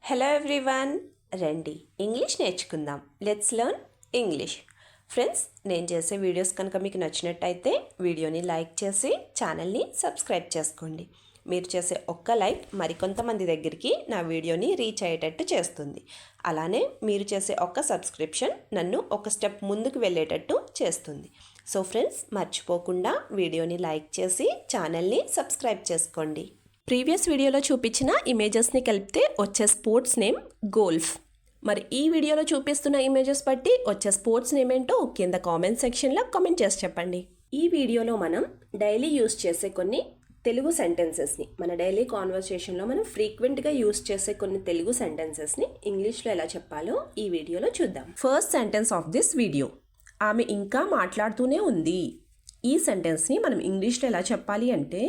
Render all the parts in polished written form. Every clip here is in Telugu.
హలో ఎవ్రీవన్, రండి ఇంగ్లీష్ నేర్చుకుందాం. Let's learn English. ఫ్రెండ్స్, నేను చేసే వీడియోస్ కనుక మీకు నచ్చినట్టయితే వీడియోని లైక్ చేసి ఛానల్ని సబ్స్క్రైబ్ చేసుకోండి. మీరు చేసే ఒక్క లైక్ మరికొంతమంది దగ్గరికి నా వీడియోని రీచ్ అయ్యేటట్టు చేస్తుంది. అలానే మీరు చేసే ఒక్క సబ్స్క్రిప్షన్ నన్ను ఒక స్టెప్ ముందుకు వెళ్ళేటట్టు చేస్తుంది. సో ఫ్రెండ్స్, మర్చిపోకుండా వీడియోని లైక్ చేసి ఛానల్ని సబ్స్క్రైబ్ చేసుకోండి. ప్రీవియస్ వీడియోలో చూపించిన ఇమేజెస్ని కలిపితే వచ్చే స్పోర్ట్స్ నేమ్ గోల్ఫ్. మరి ఈ వీడియోలో చూపిస్తున్న ఇమేజెస్ బట్టి వచ్చే స్పోర్ట్స్ నేమ్ ఏంటో కింద కామెంట్ సెక్షన్లో కామెంట్ చేసి చెప్పండి. ఈ వీడియోలో మనం డైలీ యూస్ చేసే కొన్ని తెలుగు సెంటెన్సెస్ని, మన డైలీ కాన్వర్సేషన్లో మనం ఫ్రీక్వెంట్గా యూస్ చేసే కొన్ని తెలుగు సెంటెన్సెస్ని ఇంగ్లీష్లో ఎలా చెప్పాలో ఈ వీడియోలో చూద్దాం. First sentence of this video, ఆమె ఇంకా మాట్లాడుతూనే ఉంది. ఈ సెంటెన్స్ని మనం ఇంగ్లీష్లో ఎలా చెప్పాలి అంటే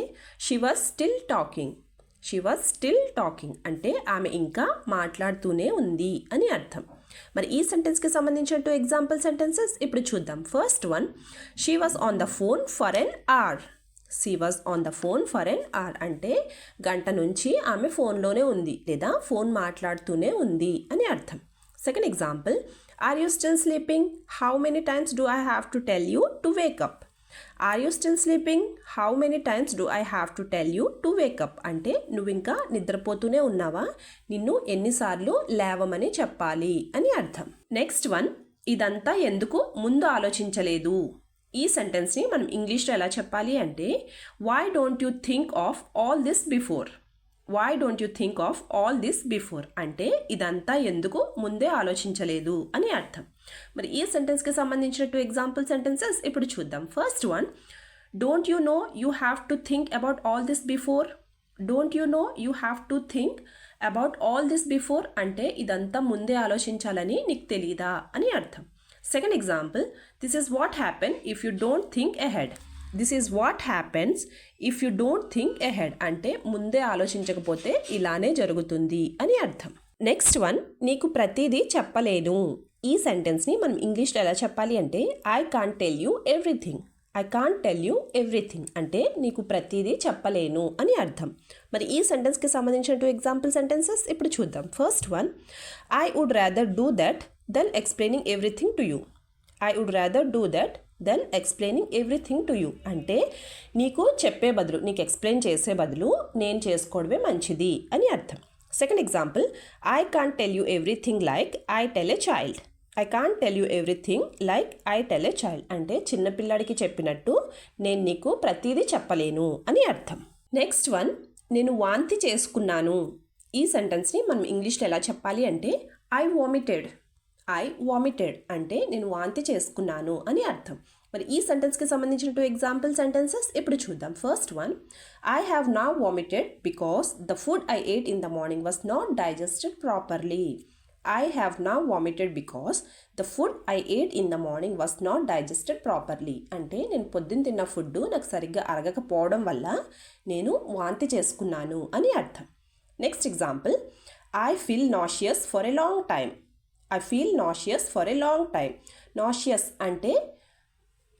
she was still talking. She was still talking అంటే ఆమె ఇంకా మాట్లాడుతూనే ఉంది అని అర్థం. మరి ఈ సెంటెన్స్కి సంబంధించిన 2 ఎగ్జాంపుల్ సెంటెన్సెస్ ఇప్పుడు చూద్దాం. First one, she was on the phone for an hour. She was on the phone for an hour అంటే గంట నుంచి ఆమె ఫోన్లోనే ఉంది లేదా ఫోన్ మాట్లాడుతూనే ఉంది అని అర్థం. Second example, are you still sleeping? How many times do I have to tell you to wake up? Are you still sleeping? How many times do I have to tell you to wake up అంటే నువ్వు ఇంకా నిద్రపోతూనే ఉన్నావా, నిన్ను ఎన్నిసార్లు లేవమని చెప్పాలి అని అర్థం. నెక్స్ట్ వన్, ఇదంతా ఎందుకు ముందు ఆలోచించలేదు. ఈ సెంటెన్స్ని మనం ఇంగ్లీష్లో ఎలా చెప్పాలి అంటే why don't you think of all this before? Why don't you think of all this before అంటే ఇదంతా ఎందుకు ముందే ఆలోచించలేదు అని అర్థం. మరి ఈ సెంటెన్స్కి సంబంధించిన 2 ఎగ్జాంపుల్ సెంటెన్సెస్ ఇప్పుడు చూద్దాం. First one, don't you know you have to think about all this before? Don't you know you have to think about all this before అంటే ఇదంతా ముందే ఆలోచించాలని నీకు తెలీదా అని అర్థం. Second example, this is what happen if you don't think ahead. This is what happens if you don't think ahead అంటే ముందే ఆలోచించకపోతే ఇలానే జరుగుతుంది అని అర్థం. నెక్స్ట్ వన్, నీకు ప్రతిదీ చెప్పలేను. ఈ సెంటెన్స్ని మనం ఇంగ్లీష్లో ఎలా చెప్పాలి అంటే I can't tell you everything. I can't tell you everything అంటే నీకు ప్రతిదీ చెప్పలేను అని అర్థం. మరి ఈ సెంటెన్స్కి సంబంధించిన 2 ఎగ్జాంపుల్ సెంటెన్సెస్ ఇప్పుడు చూద్దాం. First one, I would rather do that then explaining everything to you. I would rather do that then explaining everything to you అంటే నీకు చెప్పే బదులు, నీకు ఎక్స్ప్లెయిన్ చేసే బదులు నేను చేసుకోవడమే మంచిది అని అర్థం. Second example, I can't tell you everything like I tell a child. I can't tell you everything like I tell a child అంటే చిన్నపిల్లాడికి చెప్పినట్టు నేను నీకు ప్రతిదీ చెప్పలేను అని అర్థం. నెక్స్ట్ వన్, నేను వాంతి చేసుకున్నాను. ఈ సెంటెన్స్ని మనం ఇంగ్లీష్లో ఎలా చెప్పాలి అంటే ఐ వామిటెడ్. ఐ వామిటెడ్ అంటే నేను వాంతి చేసుకున్నాను అని అర్థం. మరి ఈ సెంటెన్స్కి సంబంధించిన 2 ఎగ్జాంపుల్ సెంటెన్సెస్ ఇప్పుడు చూద్దాం. First one, I have now vomited because the food I ate in the morning was not digested properly. I have now vomited because the food I ate in the morning was not digested properly అంటే నేను పొద్దున్న తిన్న ఫుడ్ నాకు సరిగ్గా అరగకపోవడం వల్ల నేను వాంతి చేసుకున్నాను అని అర్థం. Next example, I feel nauseous for a long time. I feel nauseous for a long time. Nauseous అంటే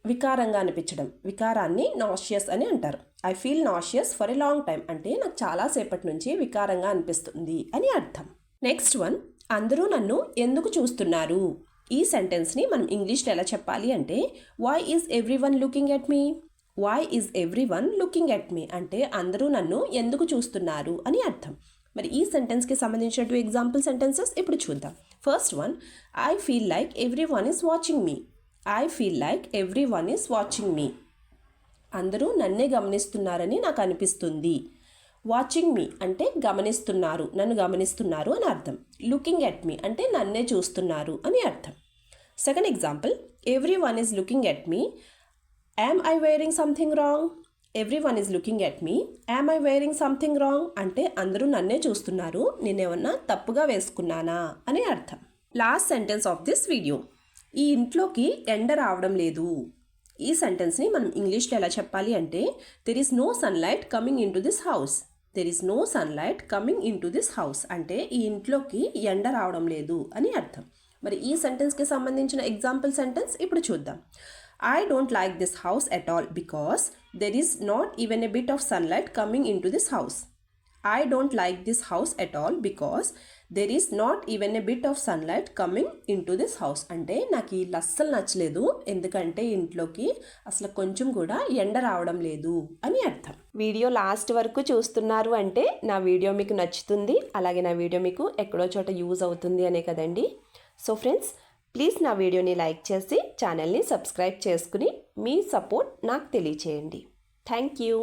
వికారంగా అనిపించడం, వికారాన్ని నాషియస్ అని అంటారు. I feel nauseous for a long time అంటే నాకు చాలాసేపటి నుంచి వికారంగా అనిపిస్తుంది అని అర్థం. నెక్స్ట్ వన్, అందరూ నన్ను ఎందుకు చూస్తున్నారు. ఈ సెంటెన్స్ని మనం ఇంగ్లీష్లో ఎలా చెప్పాలి అంటే why is everyone looking at me. Why is everyone looking at me అంటే అందరూ నన్ను ఎందుకు చూస్తున్నారు అని అర్థం. మరి ఈ సెంటెన్స్కి సంబంధించిన 2 ఎగ్జాంపుల్ సెంటెన్సెస్ ఇప్పుడు చూద్దాం. First one, I feel like everyone is watching me. I feel like everyone is watching me అందరూ నన్నే గమనిస్తున్నారని నాకు అనిపిస్తుంది. వాచింగ్ మీ అంటే గమనిస్తున్నారు, నన్ను గమనిస్తున్నారు అని అర్థం. లుకింగ్ ఎట్ మీ అంటే నన్నే చూస్తున్నారు అని అర్థం. Second example, every one is looking at me. Am I wearing something wrong? Every one is looking at me. Am I wearing something wrong అంటే అందరూ నన్నే చూస్తున్నారు, నేనేమన్నా తప్పుగా వేసుకున్నానా అని అర్థం. Last sentence of this video, ఈ ఇంట్లోకి ఎండ రావడం లేదు. ఈ సెంటెన్స్ని మనం ఇంగ్లీష్లో ఎలా చెప్పాలి అంటే there is no sunlight coming into this house. There is no sunlight coming into this house అంటే ఈ ఇంట్లోకి ఎండ రావడం లేదు అని అర్థం. మరి ఈ సెంటెన్స్కి సంబంధించిన ఎగ్జాంపుల్ సెంటెన్స్ ఇప్పుడు చూద్దాం. I don't like this house at all because there is not even a bit of sunlight coming into this house. I don't like this house at all because there is not even a bit of sunlight coming into this house. అంటే నాకు ఈ ఇల్లు అస్సలు నచ్చలేదు, ఎందుకంటే ఇంట్లోకి అసలు కొంచెం కూడా ఎండ రావడం లేదు అని అర్థం. వీడియో లాస్ట్ వరకు చూస్తున్నారు అంటే నా వీడియో మీకు నచ్చుతుంది, అలాగే నా వీడియో మీకు ఎక్కడో చోట యూజ్ అవుతుంది అనే కదండి. సో ఫ్రెండ్స్, ప్లీజ్ నా వీడియోని లైక్ చేసి ఛానల్ని సబ్స్క్రైబ్ చేసుకుని మీ సపోర్ట్ నాకు తెలియచేయండి. Thank you.